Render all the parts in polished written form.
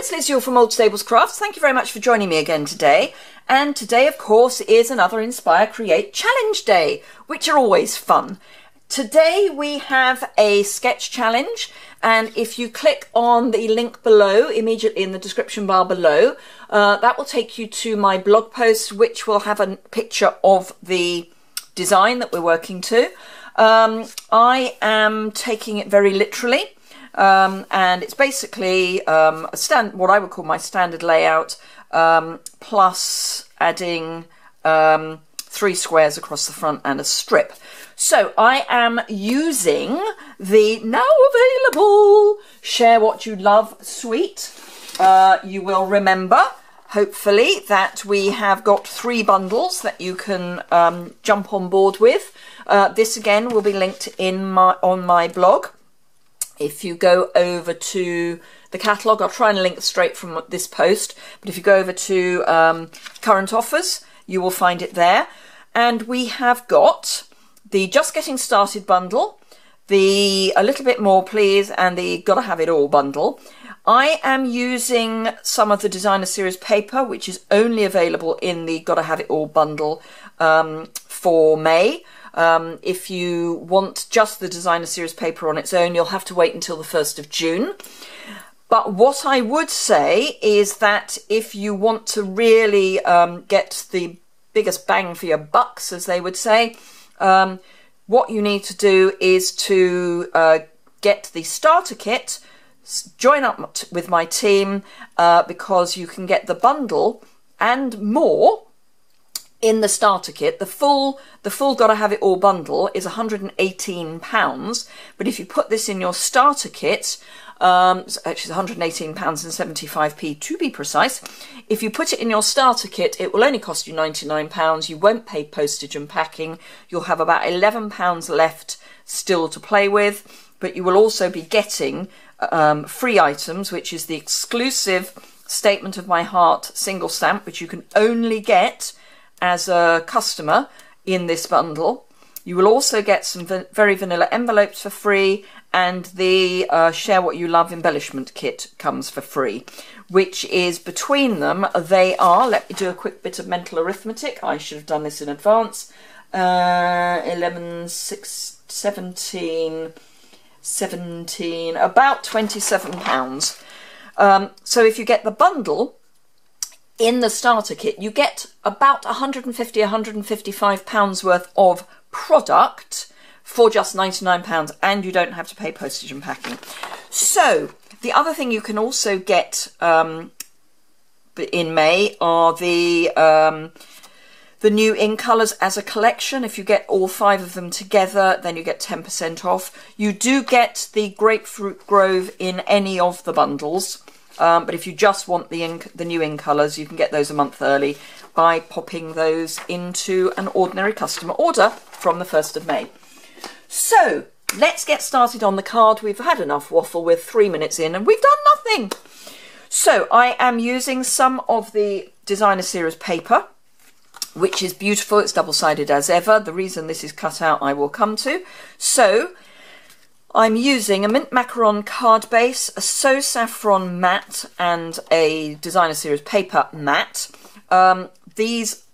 it's Liz Yuille from Old Stables Crafts. Thank you very much for joining me again today. And today, of course, is another Inspire Create Challenge Day, which are always fun. Today we have a sketch challenge, and if you click on the link below, immediately in the description bar below, that will take you to my blog post, which will have a picture of the design that we're working to. I am taking it very literally. And it's basically what I would call my standard layout, plus adding 3 squares across the front and a strip. So I am using the now available Share What You Love suite. You will remember, hopefully, that we have got 3 bundles that you can jump on board with. This again will be linked on my blog. If you go over to the catalogue, I'll try and link straight from this post, but if you go over to current offers, you will find it there. And we have got the Just Getting Started bundle, the A Little Bit More Please, and the Gotta Have It All bundle. I am using some of the Designer Series paper, which is only available in the Gotta Have It All bundle for May. If you want just the Designer Series paper on its own, you'll have to wait until the 1st of June. But what I would say is that if you want to really get the biggest bang for your bucks, as they would say, what you need to do is to get the starter kit, join up with my team, because you can get the bundle and more in the starter kit. The full Gotta Have It All bundle is £118, but if you put this in your starter kit, actually it's £118.75 to be precise. If you put it in your starter kit, it will only cost you £99. You won't pay postage and packing. You'll have about £11 left still to play with, but you will also be getting free items, which is the exclusive Statement of My Heart single stamp, which you can only get as a customer in this bundle. You will also get some very vanilla envelopes for free, and the Share What You Love embellishment kit comes for free, which is between them, they are, let me do a quick bit of mental arithmetic, I should have done this in advance, 11, 6, 17, about £27. So if you get the bundle in the starter kit, you get about £150, £155 worth of product for just £99, and you don't have to pay postage and packing. So the other thing you can also get in May are the new in colours as a collection. If you get all 5 of them together, then you get 10% off. You do get the Grapefruit Grove in any of the bundles. But if you just want the new in colours, you can get those a month early by popping those into an ordinary customer order from the 1st of May. So let's get started on the card. We've had enough waffle. We're 3 minutes in and we've done nothing. So I am using some of the Designer Series paper, which is beautiful. It's double-sided as ever. The reason this is cut out I will come to. So I'm using a mint macaron card base, a So Saffron matte, and a Designer Series paper matte. These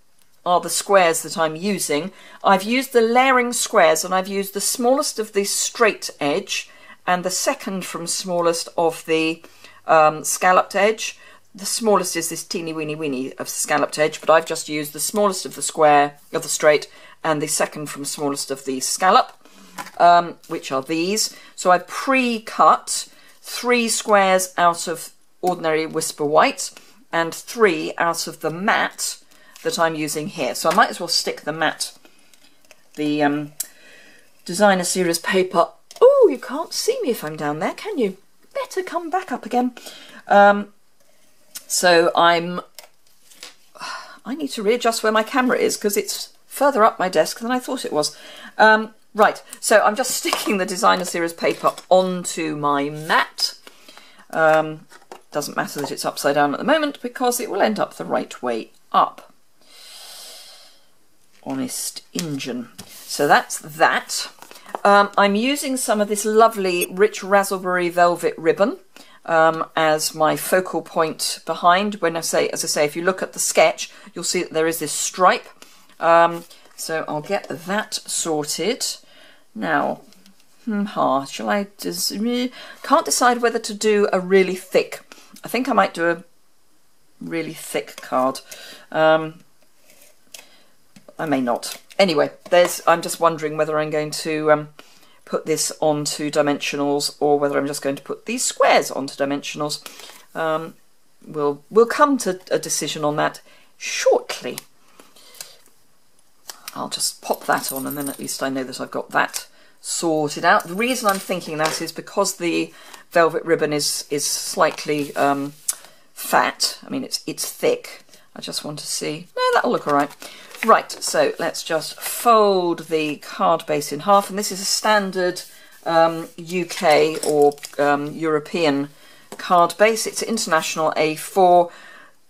are the squares that I'm using. I've used the layering squares, and I've used the smallest of the straight edge and the second from smallest of the scalloped edge. The smallest is this teeny weeny of scalloped edge, but I've just used the smallest of the square, of the straight, and the second from smallest of the scallop. Which are these. So I've pre-cut 3 squares out of ordinary Whisper White and 3 out of the matte that I'm using here. So I might as well stick the matte, the Designer Series paper. Oh, you can't see me if I'm down there, can you? Better come back up again. So I need to readjust where my camera is because it's further up my desk than I thought it was. Right, so I'm just sticking the Designer Series paper onto my mat. Doesn't matter that it's upside down at the moment because it will end up the right way up. Honest Injun. So that's that. I'm using some of this lovely rich raspberry velvet ribbon. as my focal point behind. When I say, as I say, if you look at the sketch, you'll see that there is this stripe. So I'll get that sorted. Now, shall I just... Can't decide whether to do a really thick. I think I might do a really thick card. I may not. Anyway, I'm just wondering whether I'm going to put this onto dimensionals or whether I'm just going to put these squares onto dimensionals. We'll come to a decision on that shortly. I'll just pop that on and then at least I know that I've got that sorted out. The reason I'm thinking that is because the velvet ribbon is slightly fat. I mean, it's thick. I just want to see. No, that'll look all right. Right, so let's just fold the card base in half, and this is a standard UK or European card base. It's international A4,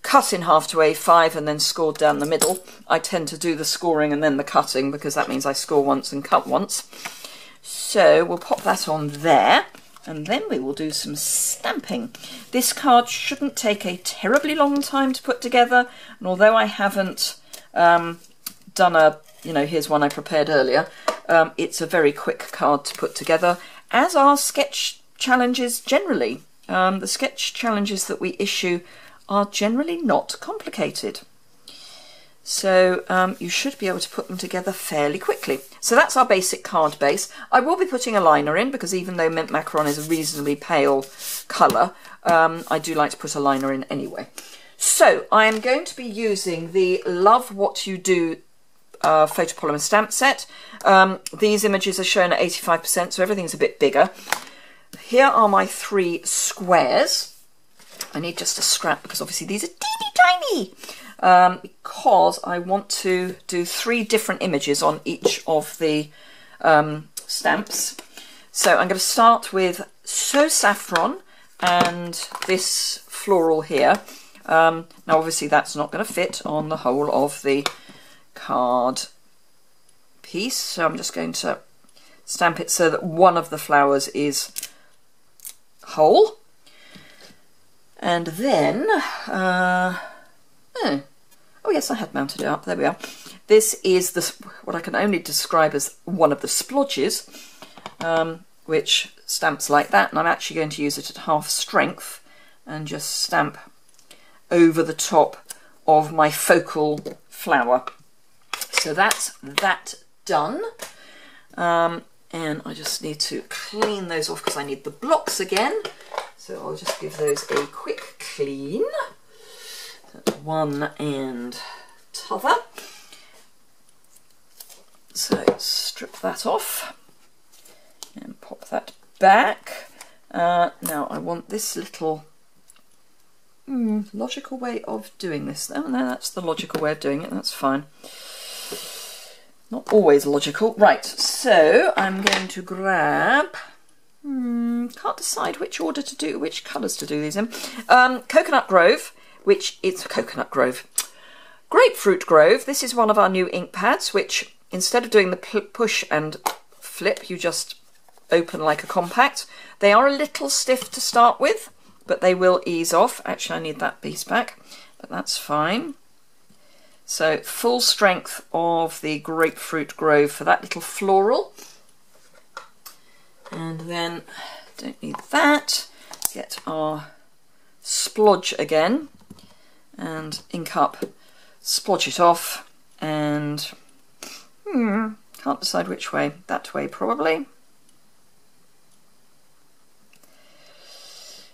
cut in half to A5 and then scored down the middle. I tend to do the scoring and then the cutting because that means I score once and cut once. So we'll pop that on there, and then we will do some stamping. This card shouldn't take a terribly long time to put together, and although I haven't done a, here's one I prepared earlier, it's a very quick card to put together, as are sketch challenges generally. The sketch challenges that we issue are generally not complicated. So you should be able to put them together fairly quickly. So that's our basic card base. I will be putting a liner in because even though mint macaron is a reasonably pale colour, I do like to put a liner in anyway. So I am going to be using the Love What You Do photopolymer stamp set. These images are shown at 85%, so everything's a bit bigger. Here are my 3 squares. I need just a scrap because obviously these are teeny tiny. Because I want to do 3 different images on each of the stamps. So I'm going to start with So Saffron and this floral here. Now obviously that's not going to fit on the whole of the card piece, so I'm just going to stamp it so that one of the flowers is whole. And then, oh yes, I had mounted it up, there we are. This is what I can only describe as one of the splodges, which stamps like that, and I'm actually going to use it at half strength and just stamp over the top of my focal flower. So that's that done. And I just need to clean those off because I need the blocks again. So I'll just give those a quick clean. One and t'other. So strip that off and pop that back. Now I want this little logical way of doing this. Oh no, that's the logical way of doing it, that's fine. Not always logical. Right, so I'm going to grab, can't decide which order to do, which colours to do these in. Coconut Grove, which it's Coconut Grove. Grapefruit Grove, this is one of our new ink pads, which instead of doing the push and flip, you just open like a compact. They are a little stiff to start with, but they will ease off. Actually, I need that piece back, but that's fine. So full strength of the Grapefruit Grove for that little floral. And then, don't need that, get our splodge again and ink up, splodge it off, and can't decide which way, that way probably.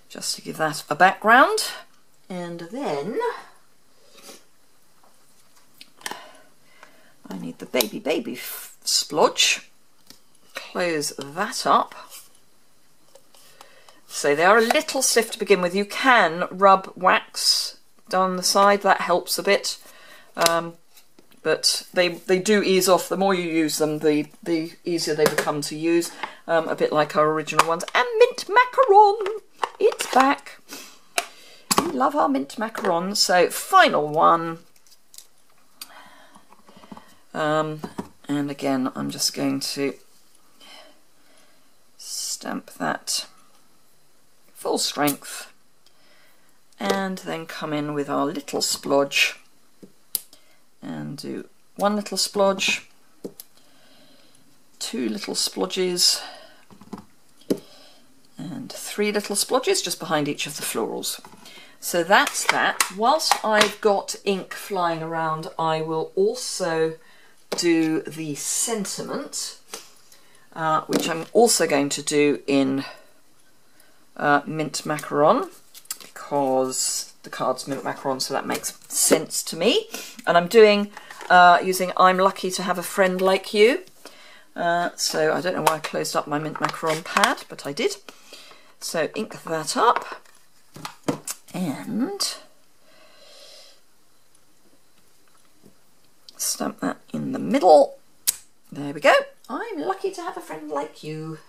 Just to give that a background. And then I need the baby splodge. Close that up. So they are a little stiff to begin with. You can rub wax down the side, that helps a bit. But they do ease off. The more you use them, the easier they become to use. A bit like our original ones. And mint macaron! It's back. We love our mint macaron. So final one. And again, I'm just going to stamp that full strength, and then come in with our little splodge and do one little splodge, two little splodges, and three little splodges just behind each of the florals. So that's that. Whilst I've got ink flying around, I will also do the sentiment, which I'm also going to do in mint macaron, because the card's mint macaron, so that makes sense to me. And I'm doing using I'm lucky to have a friend like you. So I don't know why I closed up my mint macaron pad, but I did. So ink that up and stamp that in the middle. There we go. I'm lucky to have a friend like you.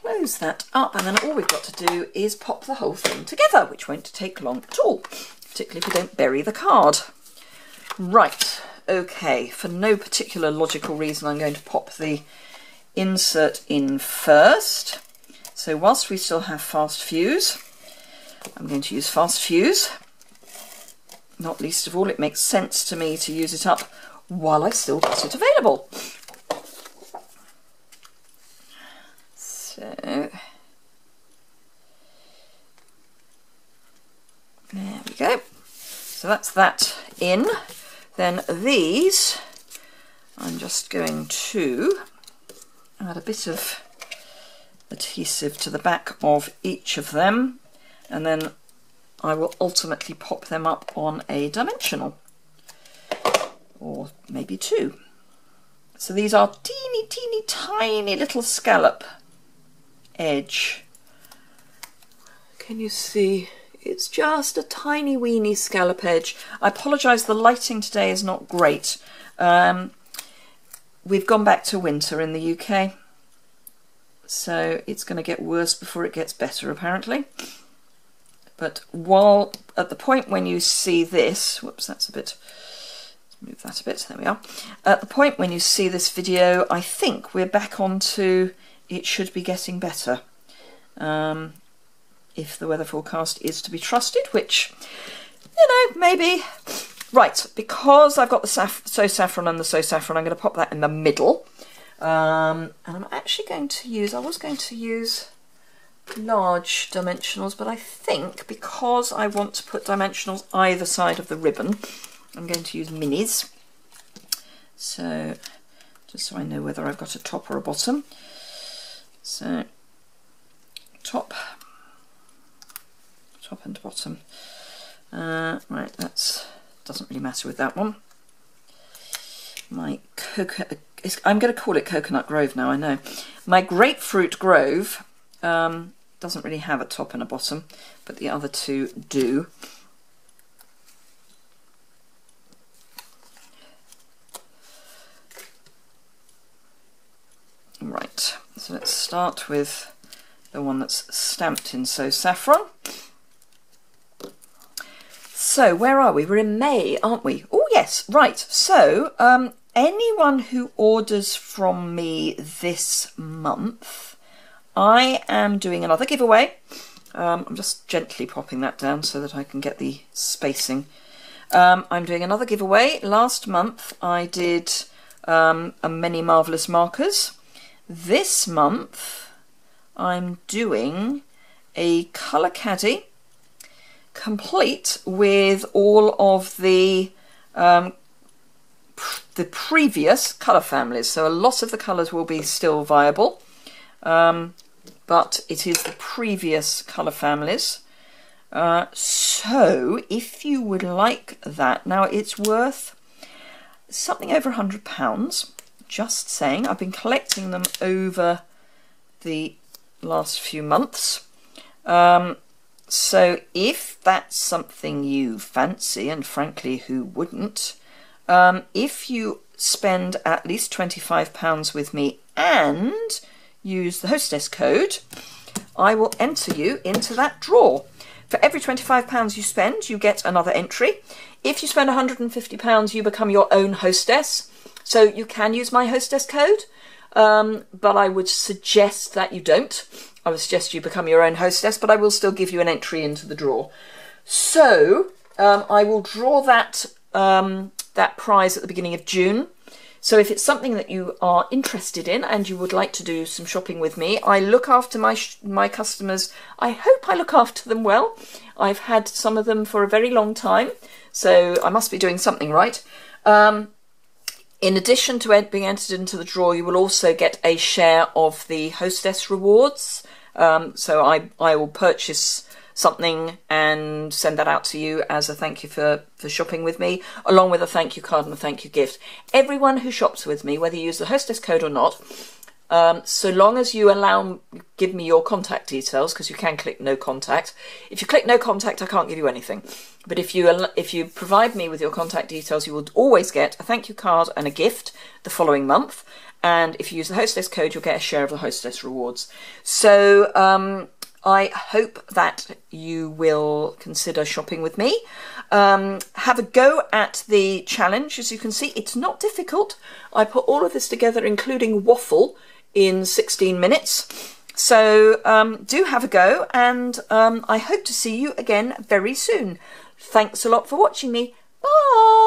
Close that up, and then all we've got to do is pop the whole thing together, which won't take long at all, particularly if we don't bury the card. Right, okay, for no particular logical reason I'm going to pop the insert in first. So whilst we still have fast fuse, I'm going to use fast fuse. Not least of all, it makes sense to me to use it up while I've still got it available. So there we go. So that's that in. Then these, I'm just going to add a bit of adhesive to the back of each of them, and then I will ultimately pop them up on a dimensional, or maybe two. So these are teeny tiny little scallop edge. Can you see? It's just a tiny weeny scallop edge. I apologise, the lighting today is not great. We've gone back to winter in the UK, so it's going to get worse before it gets better apparently. But while at the point when you see this, whoops, that's a bit, let's move that a bit, there we are. At the point when you see this video, I think we're back onto it should be getting better. If the weather forecast is to be trusted, which, you know, maybe. Right, because I've got the So Saffron and the So Saffron, I'm going to pop that in the middle. And I'm actually going to use, I was going to use large dimensionals, but I think because I want to put dimensionals either side of the ribbon, I'm going to use minis. So, just so I know whether I've got a top or a bottom. So, top and bottom. Right, that's doesn't really matter with that one. My I'm going to call it Coconut Grove now, I know. My Grapefruit Grove doesn't really have a top and a bottom, but the other two do. Right, so let's start with the one that's stamped in So Saffron. So where are we? We're in May, aren't we? Oh yes, right. So anyone who orders from me this month, I am doing another giveaway. I'm just gently popping that down so that I can get the spacing. I'm doing another giveaway. Last month I did a Many Marvellous Markers. This month I'm doing a colour caddy, complete with all of the previous colour families. So a lot of the colours will be still viable, but it is the previous colour families. So if you would like that, now it's worth something over £100, just saying. I've been collecting them over the last few months. So if that's something you fancy, and frankly, who wouldn't, if you spend at least £25 with me and use the hostess code, I will enter you into that draw. For every £25 you spend, you get another entry. If you spend £150, you become your own hostess. So you can use my hostess code. but I would suggest that you don't. I would suggest you become your own hostess, but I will still give you an entry into the draw. So I will draw that that prize at the beginning of June. So if it's something that you are interested in and you would like to do some shopping with me, I look after my customers. I hope I look after them well. I've had some of them for a very long time, so I must be doing something right. In addition to being entered into the draw, you will also get a share of the hostess rewards. So I will purchase something and send that out to you as a thank you for shopping with me, along with a thank you card and a thank you gift. Everyone who shops with me, whether you use the hostess code or not, so long as you give me your contact details, because you can click no contact. If you click no contact, I can't give you anything. But if you provide me with your contact details, you will always get a thank you card and a gift the following month. And if you use the hostess code, you'll get a share of the hostess rewards. So I hope that you will consider shopping with me. Have a go at the challenge. As you can see, it's not difficult. I put all of this together, including waffle, in 16 minutes. So do have a go, and I hope to see you again very soon. Thanks a lot for watching me. Bye!